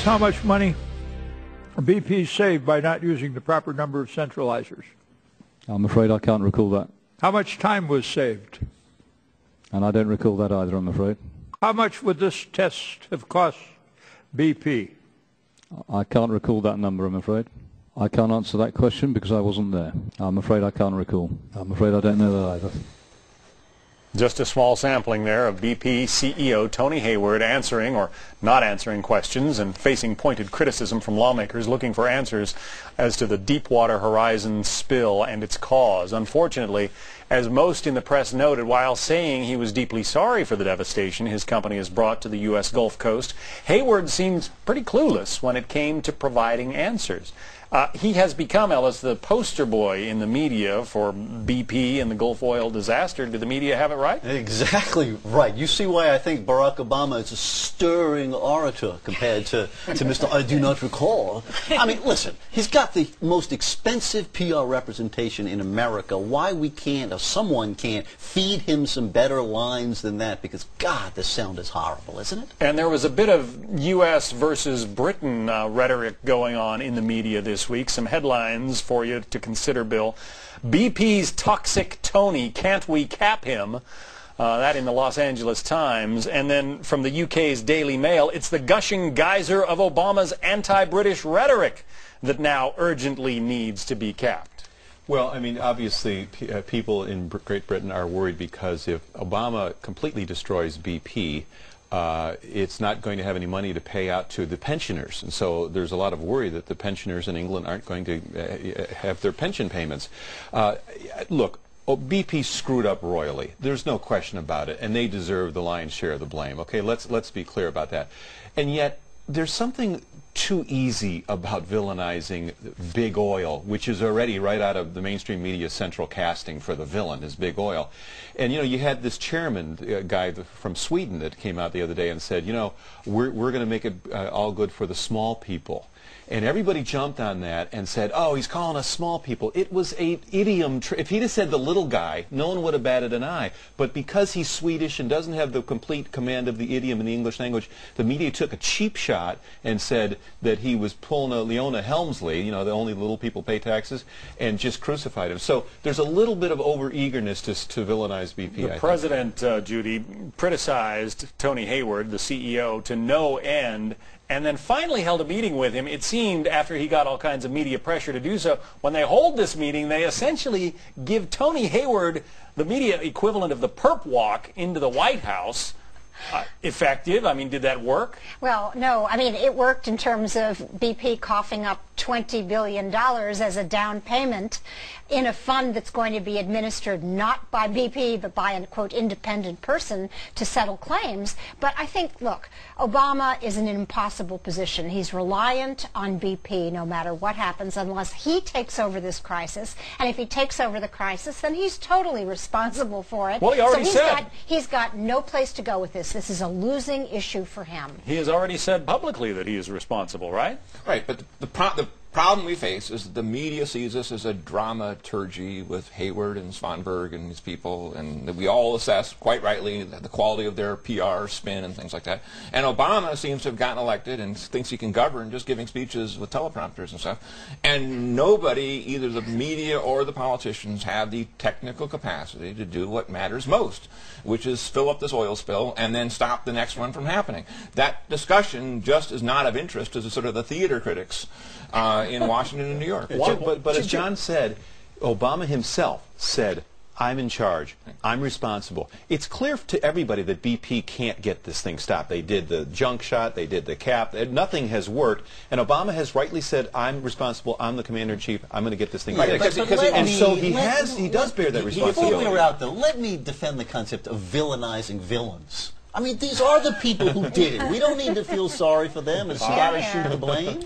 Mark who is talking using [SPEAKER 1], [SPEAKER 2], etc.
[SPEAKER 1] how much money BP saved by not using the proper number of centralizers?
[SPEAKER 2] I'm afraid I can't recall that.
[SPEAKER 1] How much time was saved?
[SPEAKER 2] And I don't recall that either, I'm afraid.
[SPEAKER 1] How much would this test have cost BP?
[SPEAKER 2] I can't recall that number, I'm afraid. I can't answer that question because I wasn't there. I'm afraid I can't recall. I'm afraid I don't know that either.
[SPEAKER 3] Just a small sampling there of BP CEO Tony Hayward answering or not answering questions and facing pointed criticism from lawmakers looking for answers as to the Deepwater Horizon spill and its cause. Unfortunately, as most in the press noted, while saying he was deeply sorry for the devastation his company has brought to the U.S. Gulf Coast, Hayward seems pretty clueless when it came to providing answers. He has become, Ellis, the poster boy in the media for BP and the Gulf oil disaster. Did the media have it right?
[SPEAKER 4] Exactly right. You see why I think Barack Obama is a stirring orator compared to Mr. I do not recall. I mean, listen, he's got the most expensive PR representation in America. Why we can't, or someone can't, feed him some better lines than that? Because, God, the sound is horrible, isn't it?
[SPEAKER 3] And there was a bit of U.S. versus Britain rhetoric going on in the media this week. Some headlines for you to consider, Bill. BP's toxic Tony, can't we cap him? That in the Los Angeles Times. And then from the UK's Daily Mail, it's the gushing geyser of Obama's anti-British rhetoric that now urgently needs to be capped.
[SPEAKER 5] Well, I mean, obviously, people in Great Britain are worried because if Obama completely destroys BP, it's not going to have any money to pay out to the pensioners. And so there's a lot of worry that the pensioners in England aren't going to have their pension payments. Look, BP screwed up royally. There's no question about it. And they deserve the lion's share of the blame. Okay, let's be clear about that. And yet, there's something too easy about villainizing big oil, which is already right out of the mainstream media central casting for the villain is big oil. And you know, you had this chairman guy from Sweden that came out the other day and said, you know, we're going to make it all good for the small people. And everybody jumped on that and said, oh, he's calling us small people. It was an idiom. If he'd have said the little guy, no one would have batted an eye. But because he's Swedish and doesn't have the complete command of the idiom in the English language, the media took a cheap shot and said that he was pulling a Leona Helmsley, you know, the only little people pay taxes, and just crucified him. So there's a little bit of over-eagerness to villainize BP.
[SPEAKER 3] The president, Judy, criticized Tony Hayward, the CEO, to no end, and then finally held a meeting with him. It seemed, after he got all kinds of media pressure to do so, when they hold this meeting, they essentially give Tony Hayward the media equivalent of the perp walk into the White House. Effective? I mean, did that work?
[SPEAKER 6] Well, no. I mean, it worked in terms of BP coughing up $20 billion as a down payment in a fund that's going to be administered not by BP but by a, quote, independent person to settle claims. But I think, look, Obama is in an impossible position. He's reliant on BP no matter what happens unless he takes over this crisis. And if he takes over the crisis, then he's totally responsible for it.
[SPEAKER 3] Well, he already said.
[SPEAKER 6] He's got no place to go with this. This is a losing issue for him.
[SPEAKER 3] He has already said publicly that he is responsible, right?
[SPEAKER 7] Right, but the problem we face is that the media sees this as a dramaturgy with Hayward and Svanberg and these people, and that we all assess, quite rightly, the quality of their PR spin and things like that. And Obama seems to have gotten elected and thinks he can govern just giving speeches with teleprompters and stuff. And nobody, either the media or the politicians, have the technical capacity to do what matters most, which is fill up this oil spill and then stop the next one from happening. That discussion just is not of interest to sort of the theater critics in Washington and New York.
[SPEAKER 5] But as John said, Obama himself said, I'm in charge. I'm responsible. It's clear to everybody that BP can't get this thing stopped. They did the junk shot. They did the cap. Nothing has worked. And Obama has rightly said, I'm responsible. I'm the commander-in-chief. I'm going to get this thing right. And so he does bear that responsibility.
[SPEAKER 4] Before we're out, though, let me defend the concept of villainizing villains. I mean, these are the people who did it. We don't need to feel sorry for them and parachute the blame.